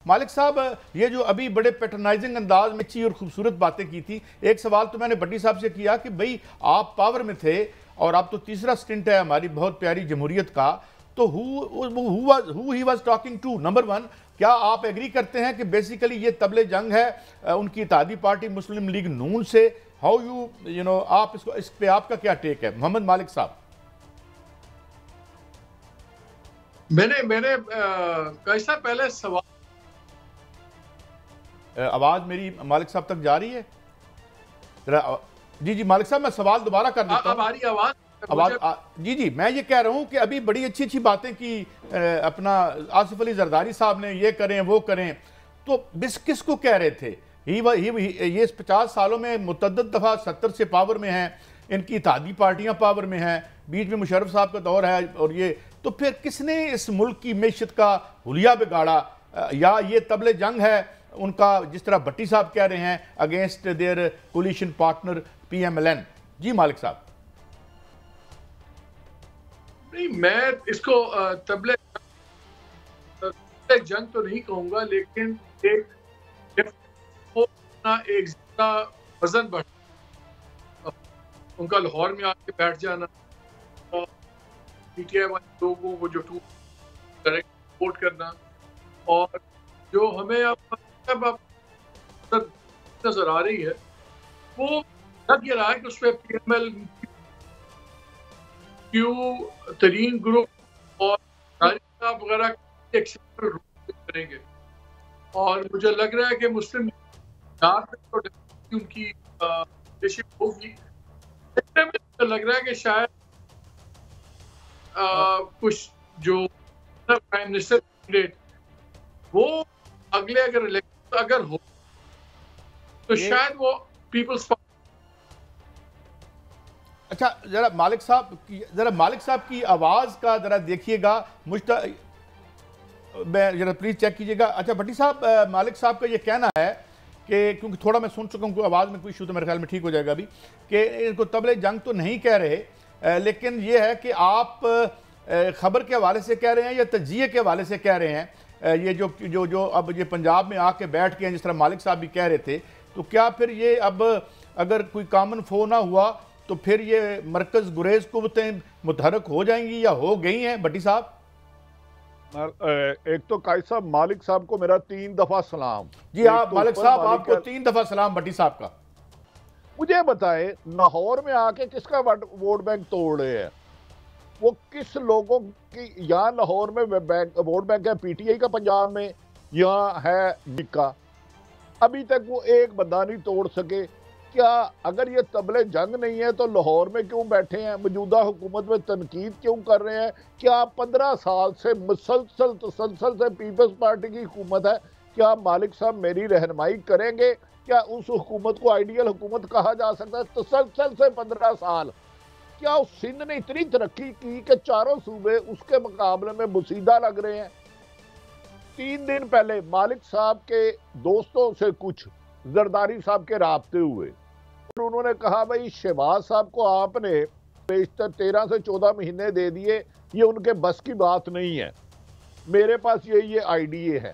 مالک صاحب یہ جو ابھی بڑے پیٹرنائزنگ انداز میں اچھی اور خوبصورت باتیں کی تھی، ایک سوال تو میں نے بھٹی صاحب سے کیا کہ بھئی آپ پاور میں تھے اور اب تو تیسرا سٹنٹ ہے ہماری بہت پیاری جمہوریت کا، تو who he was talking to number 1، کیا آپ ایگری کرتے ہیں کہ بیسیکلی یہ طبل جنگ ہے ان کی اتحادی پارٹی مسلم لیگ نون سے؟ آپ اس پہ آپ کا کیا ٹیک ہے محمد مالک صاحب؟ میں نے کیسا پہلے سوال آواز میری مالک صاحب تک جا رہی ہے؟ جی مالک صاحب میں سوال دوبارہ کر دیتا ہوں. اب آ رہی آواز؟ جی میں یہ کہہ رہا ہوں کہ ابھی بڑی اچھی باتیں کی اپنا آصف علی زرداری صاحب نے، یہ کریں وہ کریں، تو کس کو کہہ رہے تھے؟ یہ 50 سالوں میں متعدد دفعہ 70 سے پاور میں ہیں، ان کی اتحادی پارٹیاں پاور میں ہیں، بیچ میں مشرف صاحب کا دور ہے، اور یہ تو پھر کس نے اس ملک کی معیشت کا حلیہ بگاڑا؟ یا یہ طبل جنگ ہے ان کا، جس طرح بھٹی صاحب کہہ رہے ہیں، against their coalition partner P M L N? جی مالک صاحب. نہیں، میں اس کو طبل جنگ تو نہیں کہوں گا، لیکن ایک زیادہ وزن بڑھا ان کا لاہور میں آ کے بیٹھ جانا، پی ٹی آئی والے لوگوں کو جو سپورٹ کرنا، اور جو ہمیں اب نظر آ رہی ہے وہ لگ یہ رہا ہے کہ اس پہ پی ایم ایل کیو ترین گروپ اور وغیرہ کریں گے، اور مجھے لگ رہا ہے کہ مسلم ان کی ہوگی. لگ رہا ہے کہ شاید کچھ جو پرائم منسٹر کینڈیڈیٹ وہ اگلے اگر ہو تو شاید وہ پیپلز پارٹی. اچھا ذرا مالک صاحب کی آواز کا ذرا دیکھیے گا، ذرا پلیز چیک کیجیے گا. اچھا بھٹی صاحب، مالک صاحب کا یہ کہنا ہے کہ کیونکہ تھوڑا میں سن چکا ہوں کہ آواز میں کوئی ایشو تو میرے خیال میں ٹھیک ہو جائے گا ابھی، کہ ان کو طبل جنگ تو نہیں کہہ رہے، لیکن یہ ہے کہ آپ خبر کے حوالے سے کہہ رہے ہیں یا تجزیے کے حوالے سے کہہ رہے ہیں؟ یہ جو اب یہ پنجاب میں آ کے بیٹھ کے ہیں، جس طرح مالک صاحب بھی کہہ رہے تھے، تو کیا پھر یہ اب اگر کوئی کامن فو نہ ہوا تو پھر یہ مرکز گریز قوتیں متحرک ہو جائیں گی یا ہو گئی ہیں؟ بھٹی صاحب ایک تو قائد صاحب مالک صاحب کو میرا 3 دفعہ سلام. جی آپ مالک صاحب آپ کو 3 دفعہ سلام بھٹی صاحب کا. مجھے بتائیں لاہور میں آ کے کس کا ووٹ بینک توڑ رہے ہیں؟ وہ کس لوگوں کی؟ یہاں لاہور میں ووٹ بینک ہے پی ٹی آئی کا، پنجاب میں یہاں ہے کا. ابھی تک وہ ایک بندہ نہیں توڑ سکے. کیا اگر یہ طبل جنگ نہیں ہے تو لاہور میں کیوں بیٹھے ہیں؟ موجودہ حکومت میں تنقید کیوں کر رہے ہیں؟ کیا 15 سال سے تسلسل سے پیپلز پارٹی کی حکومت ہے؟ کیا مالک صاحب میری رہنمائی کریں گے؟ کیا اس حکومت کو آئیڈیل حکومت کہا جا سکتا ہے؟ تسلسل سے 15 سال. کیا اس سندھ نے اتنی ترقی کی کہ چاروں صوبے اس کے مقابلے میں بسیدہ لگ رہے ہیں؟ 3 دن پہلے مالک صاحب کے دوستوں سے کچھ زرداری صاحب کے رابطے ہوئے، اور انہوں نے کہا بھائی شہباز صاحب کو آپ نے بیشتر 13 سے 14 مہینے دے دیے، یہ ان کے بس کی بات نہیں ہے، میرے پاس یہ آئی ڈی اے ہے.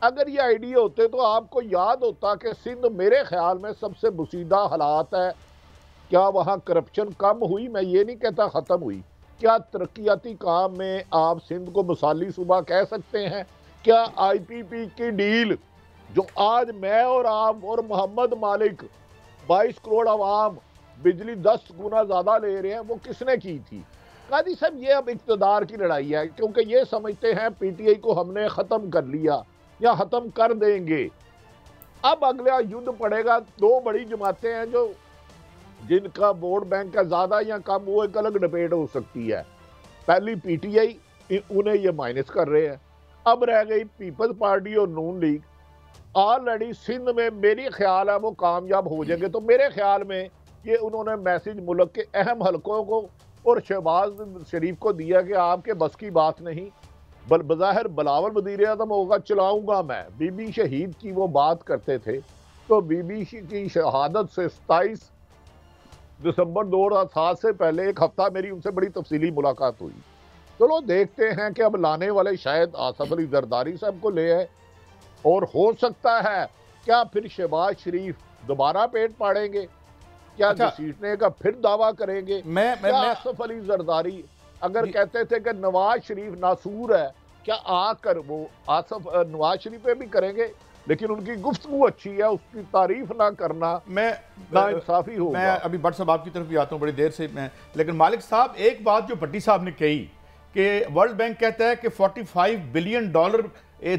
اگر یہ آئی ڈی اے ہوتے تو آپ کو یاد ہوتا کہ سندھ میرے خیال میں سب سے بسیدہ حالات ہے. کیا وہاں کرپشن کم ہوئی؟ میں یہ نہیں کہتا ختم ہوئی. کیا ترقیاتی کام میں آپ سندھ کو مثالی صوبہ کہہ سکتے ہیں؟ کیا آئی پی پی کی ڈیل جو آج میں اور آپ اور محمد مالک 22 کروڑ عوام بجلی 10 گنا زیادہ لے رہے ہیں، وہ کس نے کی تھی؟ قاضی صاحب یہ اب اقتدار کی لڑائی ہے، کیونکہ یہ سمجھتے ہیں پی ٹی آئی کو ہم نے ختم کر لیا یا ختم کر دیں گے. اب اگلا یدھ پڑے گا. 2 بڑی جماعتیں ہیں جو جن کا ووٹ بینک کا زیادہ یا کم، وہ ایک الگ ڈبیٹ ہو سکتی ہے. پہلی پی ٹی آئی، انہیں یہ مائنس کر رہے ہیں. اب رہ گئی پیپلز پارٹی اور نون لیگ. آلریڈی سندھ میں میری خیال ہے وہ کامیاب ہو جائیں گے. تو میرے خیال میں یہ انہوں نے میسج ملک کے اہم حلقوں کو اور شہباز شریف کو دیا کہ آپ کے بس کی بات نہیں. بظاہر بلاول وزیر اعظم ہوگا، چلاؤں گا میں. بی بی شہید کی وہ بات کرتے تھے، تو بی بی کی شہادت سے 27 دسمبر 2007 سے پہلے ایک ہفتہ میری ان سے بڑی تفصیلی ملاقات ہوئی. چلو دیکھتے ہیں کہ اب لانے والے شاید آصف علی زرداری صاحب کو لے آئے. اور ہو سکتا ہے کیا پھر شہباز شریف دوبارہ پیٹ پاڑیں گے؟ کیا گھسیٹنے کا پھر دعویٰ کریں گے؟ کیا آصف علی زرداری اگر کہتے تھے کہ نواز شریف ناسور ہے، کیا آ کر وہ نواز شریف پہ بھی کریں گے؟ لیکن ان کی گفتگو اچھی ہے، اس کی تعریف نہ کرنا ناانصافی ہوگا۔ میں ابھی بٹ صاحب آپ کی طرف بھی آتا ہوں بڑی دیر سے میں، لیکن مالک صاحب ایک بات جو بھٹی صاحب نے کہی کہ ورلڈ بینک کہتا ہے کہ $45 بلین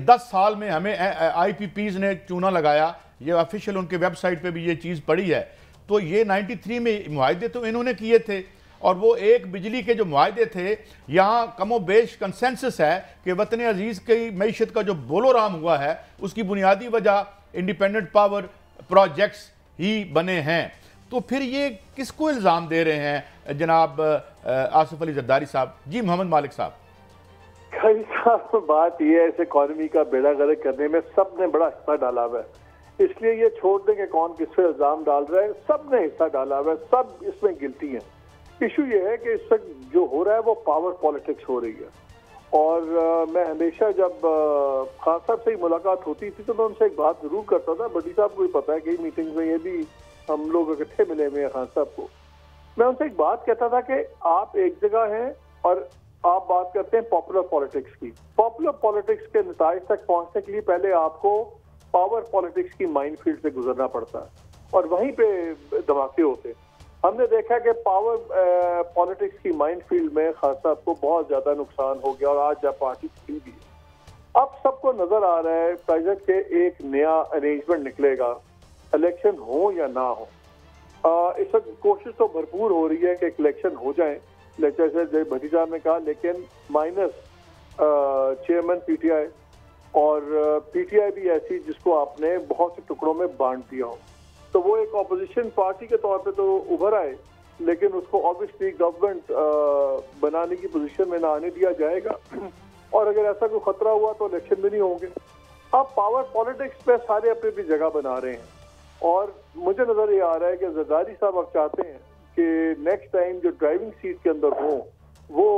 10 سال میں ہمیں آئی پی پیز نے چونا لگایا، یہ آفیشیل ان کے ویب سائٹ پہ بھی یہ چیز پڑی ہے۔ تو یہ 93 میں معاہدے تو انہوں نے کیے تھے، اور وہ ایک بجلی کے جو معاہدے تھے یہاں کم و بیش کنسنسس ہے کہ وطن عزیز کی معیشت کا جو بولو رام ہوا ہے اس کی بنیادی وجہ انڈیپینڈنٹ پاور پروجیکٹس ہی بنے ہیں۔ تو پھر یہ کس کو الزام دے رہے ہیں جناب آصف علی زرداری صاحب؟ جی محمد مالک صاحب۔ خیر صاحب، بات یہ ہے اس اکانومی کا بیڑا غرق کرنے میں سب نے بڑا حصہ ڈالا ہوا ہے، اس لیے یہ چھوڑ دیں کہ کون کس پہ الزام ڈال رہا ہے، سب نے حصہ ڈالا ہوا ہے، سب اس میں گلٹی ہیں۔ ایشو یہ ہے کہ اس وقت جو ہو رہا ہے وہ پاور پالیٹکس ہو رہی ہے، اور میں ہمیشہ جب خان صاحب سے ہی ملاقات ہوتی تھی تو میں ان سے ایک بات ضرور کرتا تھا، بھٹی صاحب کو بھی پتا ہے کہ میٹنگ میں یہ بھی ہم لوگ اکٹھے ملے ہوئے ہیں خان صاحب کو، میں ان سے ایک بات کہتا تھا کہ آپ ایک جگہ ہیں اور آپ بات کرتے ہیں پاپولر پالیٹکس کی۔ پاپولر پالیٹکس کے نتائج تک پہنچنے کے لیے پہلے آپ کو پاور پالیٹکس کی مائن فیلڈ سے گزرنا پڑتا ہے، اور وہیں پہ دھماکے ہوتے۔ ہم نے دیکھا کہ پاور پالیٹکس کی مائن فیلڈ میں خان صاحب کو بہت زیادہ نقصان ہو گیا، اور آج جب پارٹی کھلی بھی ہے، اب سب کو نظر آ رہا ہے پریزنٹ کے ایک نیا ارینجمنٹ نکلے گا، الیکشن ہو یا نہ ہو۔ اس وقت کوشش تو بھرپور ہو رہی ہے کہ الیکشن ہو جائیں، جیسے بھٹی صاحب نے کہا، لیکن minus chairman P T I, اور پی ٹی آئی بھی ایسی جس کو آپ نے بہت سے ٹکڑوں میں بانٹ دیا ہو، تو وہ ایک اپوزیشن پارٹی کے طور پہ تو ابھر آئے، لیکن اس کو آبویسلی گورنمنٹ بنانے کی پوزیشن میں نہ آنے دیا جائے گا، اور اگر ایسا کوئی خطرہ ہوا تو الیکشن بھی نہیں ہوں گے۔ اب پاور پالیٹکس پہ سارے اپنی اپنی جگہ بنا رہے ہیں، اور مجھے نظر یہ آ رہا ہے کہ زرداری صاحب اب چاہتے ہیں کہ نیکسٹ ٹائم جو ڈرائیونگ سیٹ کے اندر ہوں وہ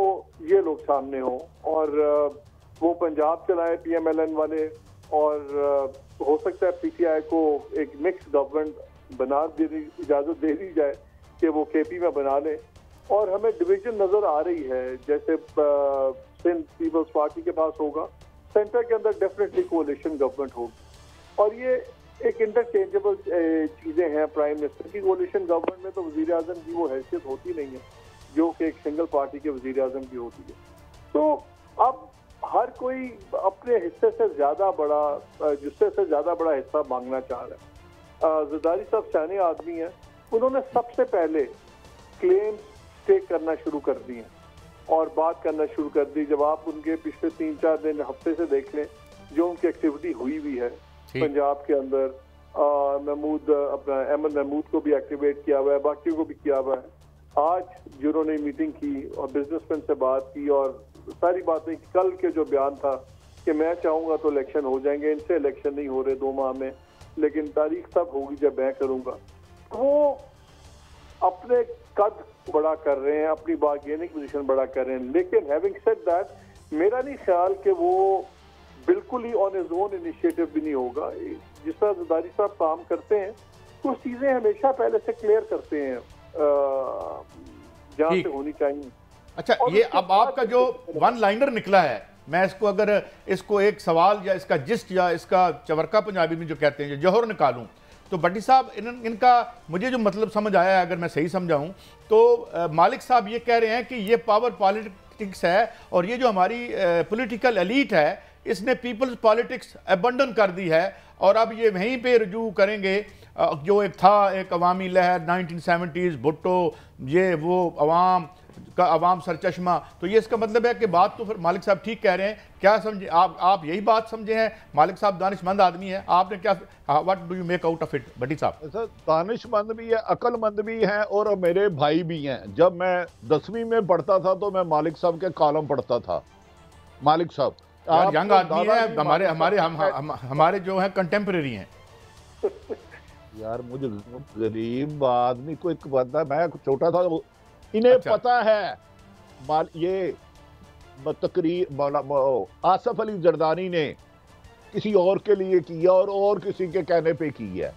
یہ لوگ سامنے ہوں، اور وہ پنجاب چلائے پی ایم ایل این والے، اور ہو سکتا ہے پی ٹی آئی کو ایک مکس گورنمنٹ بنا اجازت دے دی جائے کہ وہ کے پی میں بنا لے، اور ہمیں ڈویژن نظر آ رہی ہے، جیسے سندھ پیپلز پارٹی کے پاس ہوگا، سینٹر کے اندر ڈیفینیٹلی کولیشن گورنمنٹ ہوگی، اور یہ ایک انٹرچینجبل چیزیں ہیں۔ پرائم منسٹر کی کولیشن گورنمنٹ میں تو وزیر اعظم کی وہ حیثیت ہوتی نہیں ہے جو کہ ایک سنگل پارٹی کے وزیر اعظم کی ہوتی ہے، تو اب ہر کوئی اپنے حصے سے زیادہ بڑا حصہ مانگنا چاہ رہا ہے۔ زرداری صاحب سیانے آدمی ہیں، انہوں نے سب سے پہلے کلیم ٹیک کرنا شروع کر دی ہیں اور بات کرنا شروع کر دی۔ جب آپ ان کے پچھلے 3-4 دن ہفتے سے دیکھ لیں جو ان کی ایکٹیویٹی ہوئی بھی ہے پنجاب کے اندر، اپنا احمد محمود کو بھی ایکٹیویٹ کیا ہوا ہے، باقیوں کو بھی کیا ہوا ہے۔ آج جنہوں نے میٹنگ کی اور بزنس مین سے بات کی اور ساری باتیں، کل کے جو بیان تھا کہ میں چاہوں گا تو الیکشن ہو جائیں گے، ان سے الیکشن نہیں ہو رہے 2 ماہ میں، لیکن تاریخ تب ہوگی جب میں کروں گا، وہ اپنے قد بڑا کر رہے ہیں، اپنی بارگیننگ پوزیشن بڑا کر رہے ہیں۔ لیکن ہیونگ سیڈ دیٹ، میرا نہیں خیال کہ وہ بالکل ہی آن ہز اون انیشیٹو بھی نہیں ہوگا۔ جس طرح زرداری صاحب کام کرتے ہیں کچھ چیزیں ہمیشہ پہلے سے کلیئر کرتے ہیں جہاں سے ہونی چاہیے۔ اچھا، یہ اب آپ کا جو ون لائنر نکلا ہے، میں اس کو ایک سوال یا اس کا جسٹ یا اس کا چورکا پنجابی میں جو کہتے ہیں جوہر نکالوں تو بھٹی صاحب ان کا مجھے جو مطلب سمجھ آیا ہے، اگر میں صحیح سمجھاؤں تو مالک صاحب یہ کہہ رہے ہیں کہ یہ پاور پالیٹکس ہے، اور یہ جو ہماری پولیٹیکل ایلیٹ ہے اس نے پیپلز پالیٹکس ایبنڈن کر دی ہے، اور اب یہ وہیں پہ رجوع کریں گے جو ایک تھا، ایک عوامی لہر 1970s، بھٹو، یہ وہ عوام سرچشمہ۔ تو یہ اس کا مطلب ہے کہ بات تو پھر مالک صاحب ٹھیک کہہ رہے ہیں، کیا سمجھے آپ یہی بات سمجھے ہیں؟ مالک صاحب دانش مند آدمی ہیں، آپ نے کیا what do you make out of it بھٹی صاحب؟ دانش مند بھی ہے، عقل مند بھی ہیں، اور میرے بھائی بھی ہیں۔ جب میں 10ویں میں پڑھتا تھا تو میں مالک صاحب کے کالم پڑھتا تھا۔ مالک صاحب ینگ آدمی ہے، ہمارے جو ہیں کنٹمپریری ہیں۔ یار مجھے غریب آدمی کو ایک بات ہے، میں چھوٹا تھا، انہیں پتا ہے یہ تقریر آصف علی زرداری نے کسی اور کے لیے کیا اور کسی کے کہنے پہ کی ہے.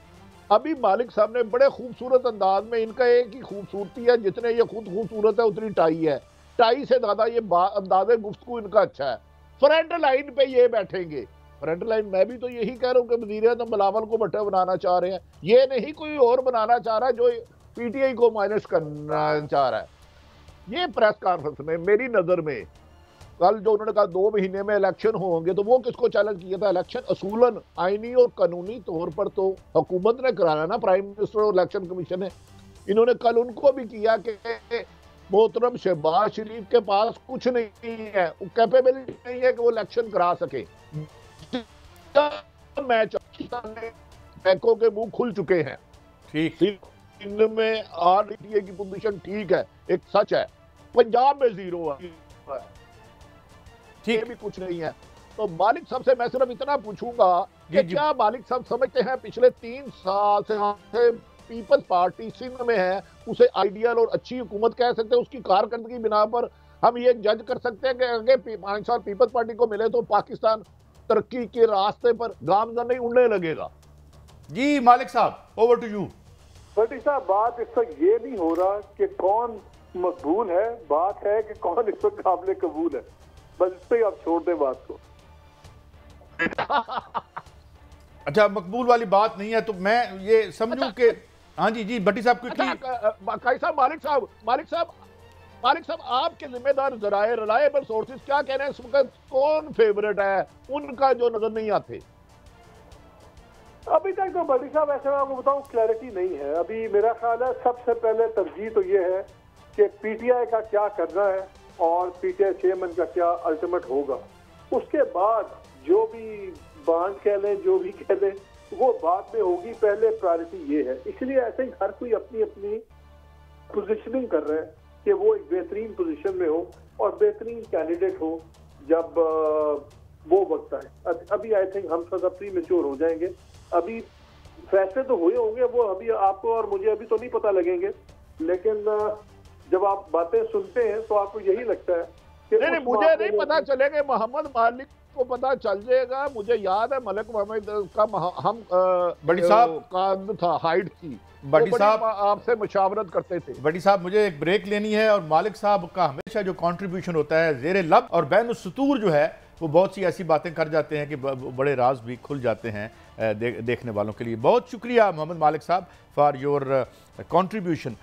ابھی مالک صاحب نے بڑے خوبصورت انداز میں, ان کا ایک ہی خوبصورتی ہے, جتنے یہ خود خوبصورت ہے اتنی ٹائی ہے, ٹائی سے زیادہ یہ انداز گفتگو ان کا اچھا ہے. فرنٹ لائن پہ یہ بیٹھیں گے, فرنٹ لائن میں بھی تو یہی کہہ رہا ہوں کہ وزیر اعظم بلاول کو بٹھا بنانا چاہ رہے ہیں, یہ نہیں کوئی اور بنانا چاہ رہا ہے جو پی ٹی آئی کو مائنس کرنا چاہ رہا ہے. یہ پریس کانفرنس میں میری نظر میں کل جو انہوں نے کہا 2 مہینے میں الیکشن ہوں گے, تو وہ کس کو چیلنج کیا تھا؟ الیکشن اصولاً آئینی اور قانونی طور پر تو حکومت نے کرانا نا, پرائم منسٹر اور الیکشن کمیشن نے. انہوں نے کل ان کو بھی کیا کہ محترم شہباز شریف کے پاس کچھ نہیں ہے, کیپیبلٹی نہیں ہے کہ وہ الیکشن کرا سکے. بینکوں کے منہ کھل چکے ہیں, ٹھیک ان میں آر ٹی اے کی پوزیشن ٹھیک ہے, ایک سچ ہے. پنجاب میں 0 ہے, یہ بھی کچھ نہیں ہے. تو مالک صاحب سے میں صرف اتنا پوچھوں گا کہ کیا مالک صاحب سمجھتے ہیں پچھلے 3 سال سے پیپلز پارٹی سندھ میں ہے, اسے آئیڈیل اور اچھی حکومت کہہ سکتے ہیں؟ اس کی کارکردگی بنا پر ہم یہ جج کر سکتے ہیں کہ اگلے 5 سال پیپلز پارٹی کو ملے تو پاکستان ترقی کے راستے پر گامزن نہیں اڑنے لگے گا؟ جی مالک صاحب, اوور ٹو یو. بھٹی صاحب, بات اس وقت یہ نہیں ہو رہا کہ کون مقبول ہے, بات ہے کہ کون اس وقت قابل قبول ہے. بس اس پہ آپ چھوڑ دیں بات کو. اچھا, مقبول والی بات نہیں ہے تو میں یہ سمجھوں کہ ہاں جی بٹی صاحب کوئی مالک صاحب آپ کے ذمہ دار ذرائع ریلائبل سورسز کیا کہہ رہے ہیں اس وقت کون فیورٹ ہے ان کا جو نظر نہیں آتے؟ ابھی تک تو بٹی صاحب ایسے میں آپ کو بتاؤں کلیئرٹی نہیں ہے. ابھی میرا خیال ہے سب سے پہلے ترجیح تو یہ ہے کہ پی ٹی آئی کا کیا کرنا ہے اور پی ٹی آئی چیئرمین کا کیا الٹیمیٹ ہوگا. اس کے بعد جو بھی بانڈ کہہ لیں, جو بھی کہہ لیں, وہ بعد میں ہوگی. پہلے پرائرٹی یہ ہے. اس لیے ایسے ہی ہر کوئی اپنی اپنی پوزیشننگ کر رہے ہیں کہ وہ ایک بہترین پوزیشن میں ہو اور بہترین کینڈیڈیٹ ہو جب وہ وقت آئے. ابھی آئی تھنک ہم سب پری میچور ہو جائیں گے. ابھی فیصلے تو ہوئے ہوں گے, وہ ابھی آپ کو اور مجھے ابھی تو نہیں پتہ لگیں گے, لیکن جب آپ باتیں سنتے ہیں تو آپ کو یہی لگتا ہے کہ نہیں, مجھے نہیں پتا چلے گا, محمد مالک کو پتا چل جائے گا. مجھے یاد ہے ملک محمد کا ہم بٹی صاحب قائد تھا, ہائٹ کی, بٹی صاحب آپ سے مشاورت کرتے تھے. بٹی صاحب مجھے ایک بریک لینی ہے, اور مالک صاحب کا ہمیشہ جو کنٹریبیوشن ہوتا ہے زیر لب اور بین السطور جو ہے, وہ بہت سی ایسی باتیں کر جاتے ہیں کہ بڑے راز بھی کھل جاتے ہیں دیکھنے والوں کے لیے. بہت شکریہ محمد مالک صاحب فار یور کنٹریبیوشن.